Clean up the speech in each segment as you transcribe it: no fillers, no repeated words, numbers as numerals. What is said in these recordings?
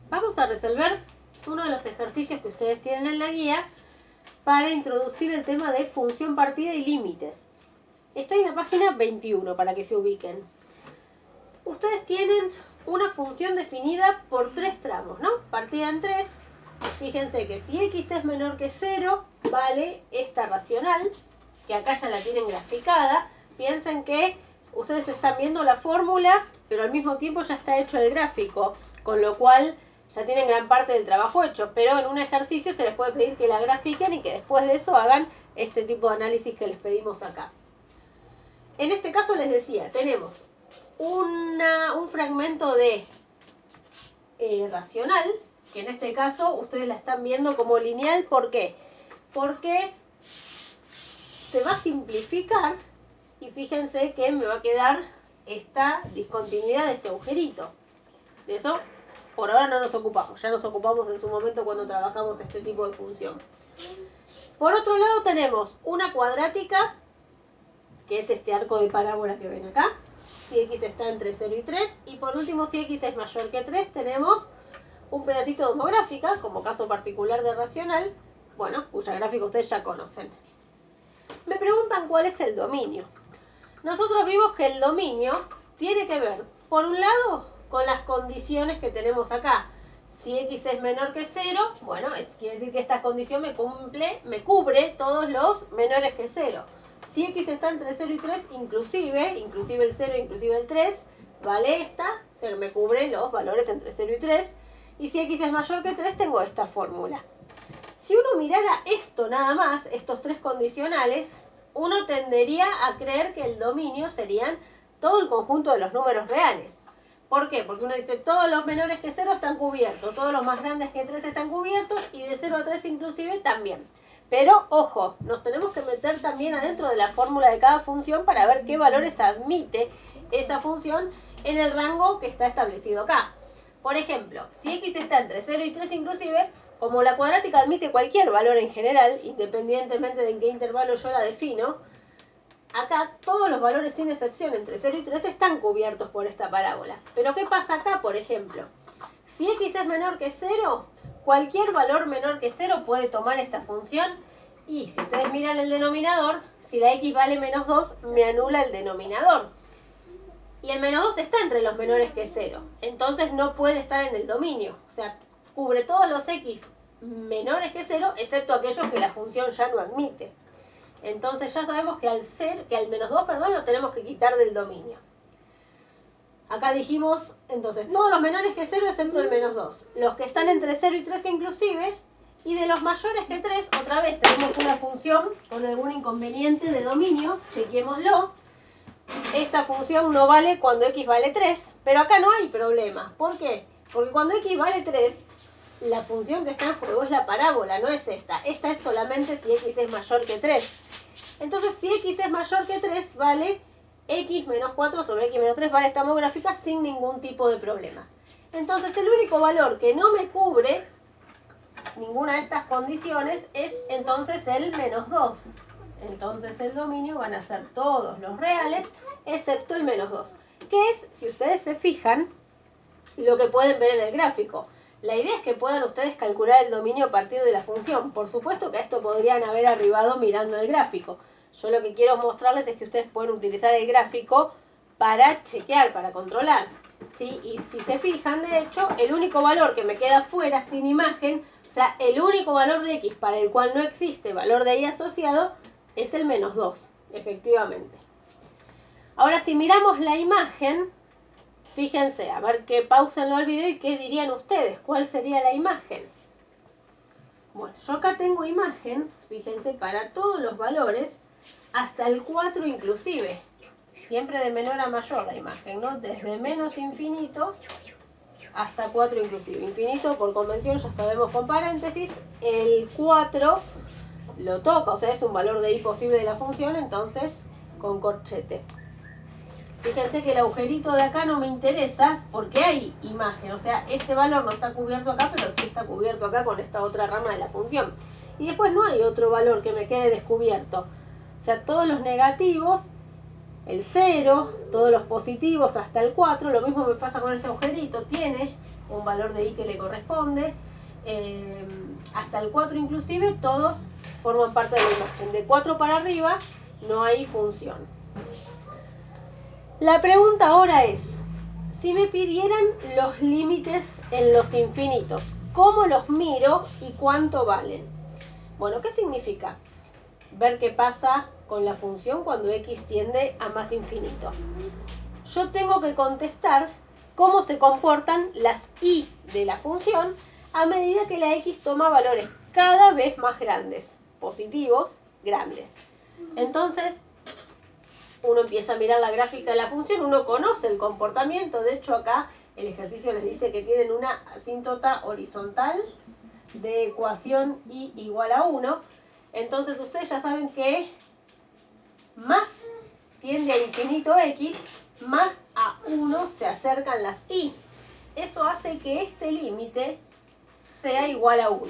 Vamos a resolver uno de los ejercicios que ustedes tienen en la guía para introducir el tema de función partida y límites. Estoy en la página 21 para que se ubiquen. Ustedes tienen una función definida por 3 tramos, ¿no? Partida en 3. Fíjense que si x es menor que 0, vale esta racional, que acá ya la tienen graficada. Piensen que ustedes están viendo la fórmula, pero al mismo tiempo ya está hecho el gráfico, con lo cual ya tienen gran parte del trabajo hecho, pero en un ejercicio se les puede pedir que la grafiquen y que después de eso hagan este tipo de análisis que les pedimos acá. En este caso les decía, tenemos un fragmento de racional, que en este caso ustedes la están viendo como lineal. ¿Por qué? Porque se va a simplificar y fíjense que me va a quedar esta discontinuidad de este agujerito. De eso por ahora no nos ocupamos, ya nos ocupamos en su momento cuando trabajamos este tipo de función. Por otro lado tenemos una cuadrática, que es este arco de parábola que ven acá, si x está entre 0 y 3, y por último si x es mayor que 3 tenemos un pedacito de homográfica, como caso particular de racional, bueno, cuya gráfica ustedes ya conocen. Me preguntan cuál es el dominio. Nosotros vimos que el dominio tiene que ver, por un lado, con las condiciones que tenemos acá. Si x es menor que 0, bueno, quiere decir que esta condición me cubre todos los menores que 0. Si x está entre 0 y 3, inclusive el 0, inclusive el 3, vale esta, o sea, me cubre los valores entre 0 y 3. Y si x es mayor que 3, tengo esta fórmula. Si uno mirara esto nada más, estos 3 condicionales, uno tendería a creer que el dominio serían todo el conjunto de los números reales. ¿Por qué? Porque uno dice, todos los menores que 0 están cubiertos, todos los más grandes que 3 están cubiertos, y de 0 a 3 inclusive también. Pero, ojo, nos tenemos que meter también adentro de la fórmula de cada función para ver qué valores admite esa función en el rango que está establecido acá. Por ejemplo, si x está entre 0 y 3 inclusive, como la cuadrática admite cualquier valor en general, independientemente de en qué intervalo yo la defino, acá todos los valores sin excepción entre 0 y 3 están cubiertos por esta parábola. Pero ¿qué pasa acá, por ejemplo? Si x es menor que 0, cualquier valor menor que 0 puede tomar esta función, y si ustedes miran el denominador, si la x vale menos 2, me anula el denominador. Y el menos 2 está entre los menores que 0, entonces no puede estar en el dominio. O sea, cubre todos los x menores que 0, excepto aquellos que la función ya no admite. Entonces ya sabemos que al menos 2, lo tenemos que quitar del dominio. Acá dijimos, entonces, todos los menores que 0 excepto el menos 2. Los que están entre 0 y 3 inclusive. Y de los mayores que 3, otra vez tenemos una función con algún inconveniente de dominio. Chequémoslo. Esta función no vale cuando x vale 3. Pero acá no hay problema. ¿Por qué? Porque cuando x vale 3, la función que está en juego es la parábola, no es esta. Esta es solamente si x es mayor que 3. Entonces, si x es mayor que 3, vale x menos 4 sobre x menos 3, vale esta homográfica sin ningún tipo de problemas. Entonces, el único valor que no me cubre ninguna de estas condiciones es entonces el menos 2. Entonces, el dominio van a ser todos los reales, excepto el menos 2. Que es, si ustedes se fijan, lo que pueden ver en el gráfico. La idea es que puedan ustedes calcular el dominio a partir de la función. Por supuesto que a esto podrían haber arribado mirando el gráfico. Yo lo que quiero mostrarles es que ustedes pueden utilizar el gráfico para chequear, para controlar. ¿Sí? Y si se fijan, de hecho, el único valor que me queda fuera sin imagen, o sea, el único valor de x para el cual no existe valor de y asociado, es el menos 2, efectivamente. Ahora, si miramos la imagen, fíjense, a ver que pausenlo al video y qué dirían ustedes, ¿cuál sería la imagen? Bueno, yo acá tengo imagen, fíjense, para todos los valores, hasta el 4 inclusive. Siempre de menor a mayor la imagen, ¿no? Desde menos infinito hasta 4 inclusive. Infinito, por convención, ya sabemos con paréntesis, el 4 lo toca, o sea, es un valor de y posible de la función, entonces con corchete. Fíjense que el agujerito de acá no me interesa porque hay imagen, o sea, este valor no está cubierto acá, pero sí está cubierto acá con esta otra rama de la función. Y después no hay otro valor que me quede descubierto. O sea, todos los negativos, el 0, todos los positivos hasta el 4, lo mismo me pasa con este agujerito, tiene un valor de y que le corresponde, hasta el 4 inclusive, todos forman parte de la imagen. De 4 para arriba no hay función. La pregunta ahora es, si me pidieran los límites en los infinitos, ¿cómo los miro y cuánto valen? Bueno, ¿qué significa? Ver qué pasa con la función cuando x tiende a más infinito. Yo tengo que contestar cómo se comportan las y de la función a medida que la x toma valores cada vez más grandes, positivos, grandes. Entonces, uno empieza a mirar la gráfica de la función, uno conoce el comportamiento. De hecho, acá el ejercicio les dice que tienen una asíntota horizontal de ecuación y igual a 1. Entonces, ustedes ya saben que más tiende a infinito x, más a 1 se acercan las y. Eso hace que este límite sea igual a 1.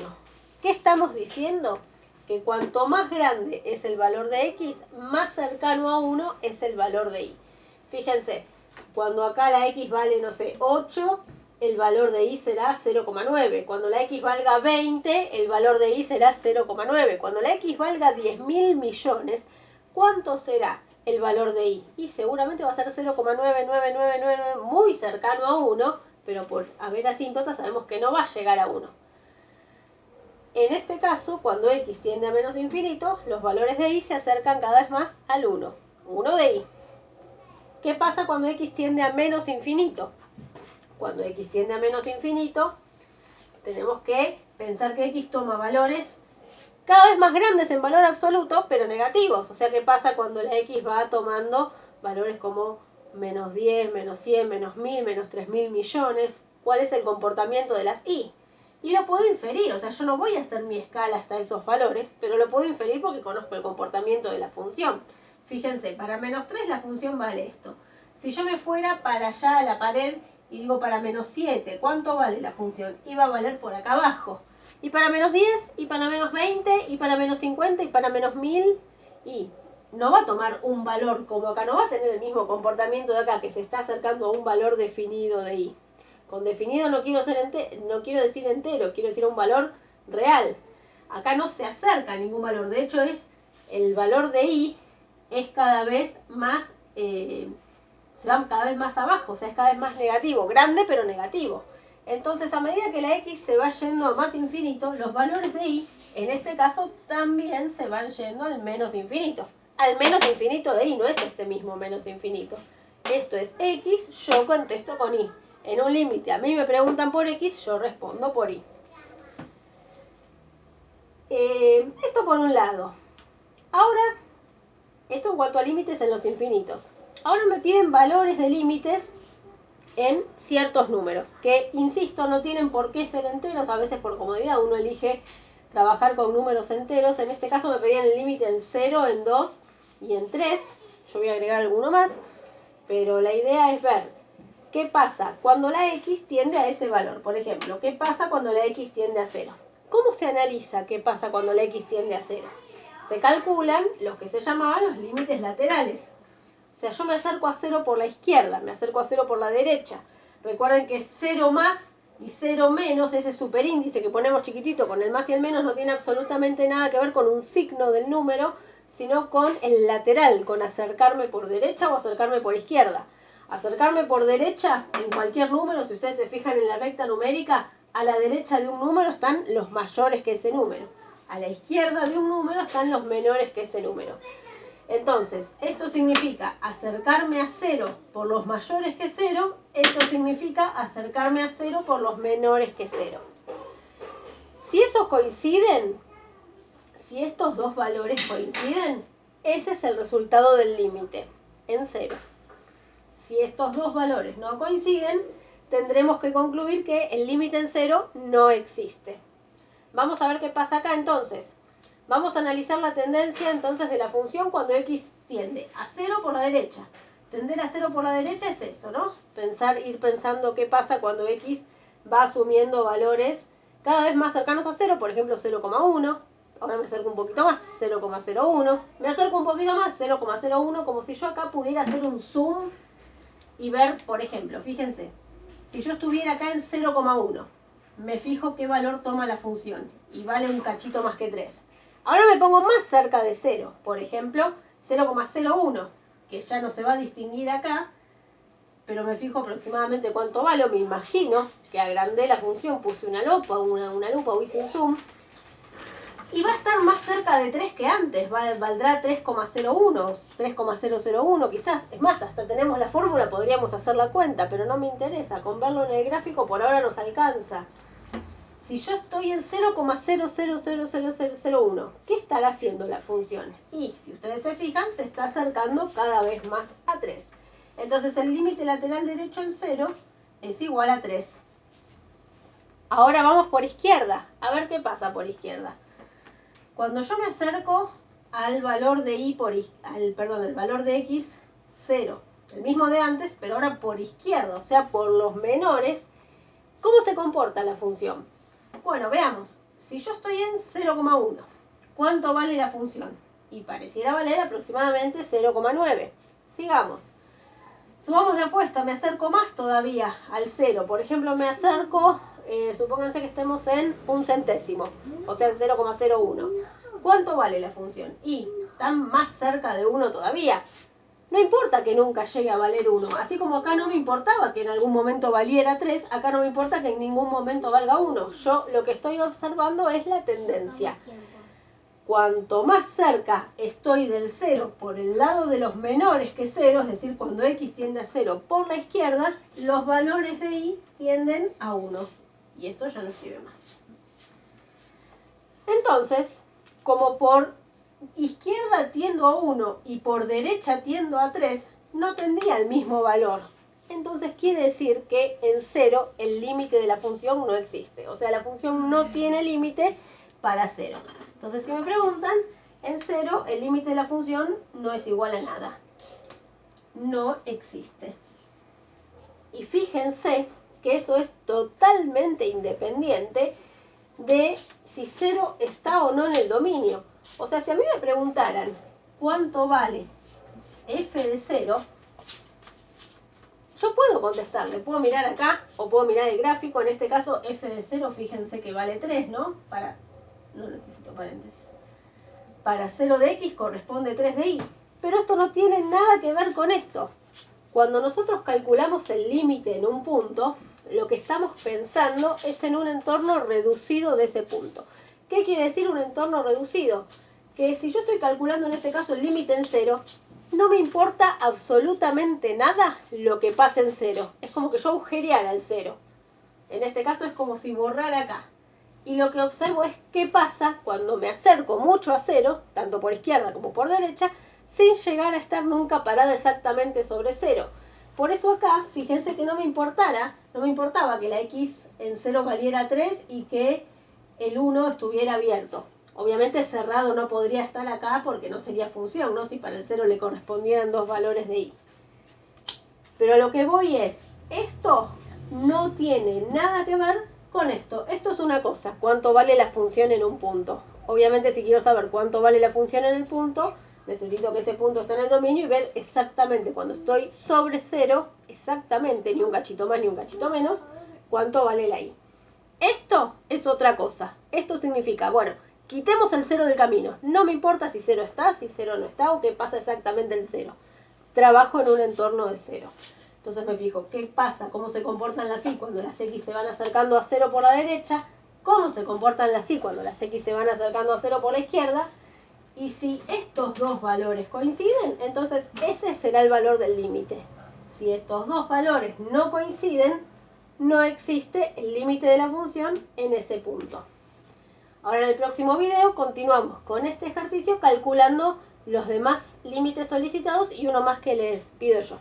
¿Qué estamos diciendo? Que cuanto más grande es el valor de x, más cercano a 1 es el valor de y. Fíjense, cuando acá la x vale, no sé, 8, el valor de y será 0,9. Cuando la x valga 20, el valor de y será 0,9. Cuando la x valga 10.000 millones, ¿cuánto será el valor de y? Y seguramente va a ser 0,9999, muy cercano a 1, pero por haber asíntota sabemos que no va a llegar a 1. En este caso, cuando x tiende a menos infinito, los valores de y se acercan cada vez más al 1. 1 de y. ¿Qué pasa cuando x tiende a menos infinito? Cuando x tiende a menos infinito, tenemos que pensar que x toma valores cada vez más grandes en valor absoluto, pero negativos. O sea, ¿qué pasa cuando la x va tomando valores como menos 10, menos 100, menos 1000, menos 3000 millones? ¿Cuál es el comportamiento de las y? Y lo puedo inferir, o sea, yo no voy a hacer mi escala hasta esos valores, pero lo puedo inferir porque conozco el comportamiento de la función. Fíjense, para menos 3 la función vale esto. Si yo me fuera para allá a la pared y digo para menos 7, ¿cuánto vale la función? Y va a valer por acá abajo. Y para menos 10, y para menos 20, y para menos 50, y para menos 1000, y no va a tomar un valor como acá, no va a tener el mismo comportamiento de acá, que se está acercando a un valor definido de y. Con definido no quiero decir entero, quiero decir un valor real. Acá no se acerca a ningún valor, de hecho el valor de y es cada vez más, se va cada vez más abajo, o sea, es cada vez más negativo, grande pero negativo. Entonces, a medida que la x se va yendo a más infinito, los valores de y, en este caso, también se van yendo al menos infinito. Al menos infinito de y, no es este mismo menos infinito. Esto es x, yo contesto con y. En un límite, a mí me preguntan por x, yo respondo por y. Esto por un lado. Ahora, esto en cuanto a límites en los infinitos. Ahora me piden valores de límites en ciertos números, que, insisto, no tienen por qué ser enteros. A veces por comodidad uno elige trabajar con números enteros. En este caso me pedían el límite en 0, en 2 y en 3. Yo voy a agregar alguno más, pero la idea es ver qué pasa cuando la x tiende a ese valor. Por ejemplo, ¿qué pasa cuando la x tiende a 0? ¿Cómo se analiza qué pasa cuando la x tiende a 0? Se calculan los que se llamaban los límites laterales. O sea, yo me acerco a 0 por la izquierda, me acerco a 0 por la derecha. Recuerden que 0 más y 0 menos, ese superíndice que ponemos chiquitito con el más y el menos, no tiene absolutamente nada que ver con un signo del número, sino con el lateral, con acercarme por derecha o acercarme por izquierda. Acercarme por derecha, en cualquier número, si ustedes se fijan en la recta numérica, a la derecha de un número están los mayores que ese número. A la izquierda de un número están los menores que ese número. Entonces, esto significa acercarme a 0 por los mayores que 0, esto significa acercarme a 0 por los menores que 0. Si esos coinciden, si estos dos valores coinciden, ese es el resultado del límite, en 0. Si estos dos valores no coinciden, tendremos que concluir que el límite en 0 no existe. Vamos a ver qué pasa acá entonces. Vamos a analizar la tendencia entonces de la función cuando x tiende a 0 por la derecha. Tender a 0 por la derecha es eso, ¿no? Ir pensando qué pasa cuando x va asumiendo valores cada vez más cercanos a 0, por ejemplo 0,1. Ahora me acerco un poquito más, 0,01. Me acerco un poquito más, 0,01, como si yo acá pudiera hacer un zoom y ver, por ejemplo, fíjense, Si yo estuviera acá en 0,1, me fijo qué valor toma la función y vale un cachito más que 3. Ahora me pongo más cerca de 0, por ejemplo 0,01, que ya no se va a distinguir acá, pero me fijo aproximadamente cuánto vale, o me imagino que agrandé la función, puse una lupa o hice un zoom, y va a estar más cerca de 3 que antes, valdrá 3,01, 3,001 quizás. Es más, hasta tenemos la fórmula, podríamos hacer la cuenta, pero no me interesa, con verlo en el gráfico por ahora nos alcanza. Si yo estoy en 0,000001, ¿qué estará haciendo la función? Y si ustedes se fijan, se está acercando cada vez más a 3. Entonces el límite lateral derecho en 0 es igual a 3. Ahora vamos por izquierda, a ver qué pasa por izquierda. Cuando yo me acerco al valor de y al valor de x, 0, el mismo de antes, pero ahora por izquierda, o sea, por los menores, ¿cómo se comporta la función? Bueno, veamos. Si yo estoy en 0,1, ¿cuánto vale la función? Y pareciera valer aproximadamente 0,9. Sigamos. Subamos de apuesta, me acerco más todavía al 0. Por ejemplo, me acerco, supónganse que estemos en 1 centésimo, o sea, en 0,01. ¿Cuánto vale la función? Y están más cerca de 1 todavía. No importa que nunca llegue a valer 1. Así como acá no me importaba que en algún momento valiera 3, acá no me importa que en ningún momento valga 1. Yo lo que estoy observando es la tendencia. Cuanto más cerca estoy del 0 por el lado de los menores que 0, es decir, cuando x tiende a 0 por la izquierda, los valores de y tienden a 1. Y esto ya no escribe más. Entonces, como por izquierda tiendo a 1 y por derecha tiendo a 3, no tendría el mismo valor. Entonces quiere decir que en 0 el límite de la función no existe. O sea, la función no tiene límite para 0. Entonces si me preguntan, en 0 el límite de la función no es igual a nada. No existe. Y fíjense que eso es totalmente independiente de si 0 está o no en el dominio. O sea, si a mí me preguntaran cuánto vale f de 0, yo puedo contestarle, puedo mirar acá o puedo mirar el gráfico. En este caso f de 0, fíjense que vale 3, ¿no? No necesito paréntesis. Para 0 de x corresponde 3 de y. Pero esto no tiene nada que ver con esto. Cuando nosotros calculamos el límite en un punto, lo que estamos pensando es en un entorno reducido de ese punto. ¿Qué quiere decir un entorno reducido? Que si yo estoy calculando en este caso el límite en 0, no me importa absolutamente nada lo que pase en 0. Es como que yo agujereara el 0. En este caso es como si borrara acá. Y lo que observo es qué pasa cuando me acerco mucho a 0, tanto por izquierda como por derecha, sin llegar a estar nunca parada exactamente sobre 0. Por eso acá, fíjense que no me importaba que la x en 0 valiera 3 y que el 1 estuviera abierto. Obviamente cerrado no podría estar acá porque no sería función, ¿no? Si para el 0 le correspondieran 2 valores de y. Pero lo que voy es, esto no tiene nada que ver con esto. Esto es una cosa, cuánto vale la función en un punto. Obviamente si quiero saber cuánto vale la función en el punto, necesito que ese punto esté en el dominio y ver exactamente cuando estoy sobre 0, exactamente, ni un cachito más ni un cachito menos, cuánto vale la y. Esto es otra cosa. Esto significa, bueno, quitemos el 0 del camino. No me importa si 0 está, si 0 no está o qué pasa exactamente el 0. Trabajo en un entorno de 0. Entonces me fijo qué pasa, cómo se comportan las y cuando las x se van acercando a 0 por la derecha, cómo se comportan las y cuando las x se van acercando a 0 por la izquierda. Y si estos dos valores coinciden, entonces ese será el valor del límite. Si estos dos valores no coinciden, no existe el límite de la función en ese punto. Ahora en el próximo video continuamos con este ejercicio calculando los demás límites solicitados y uno más que les pido yo.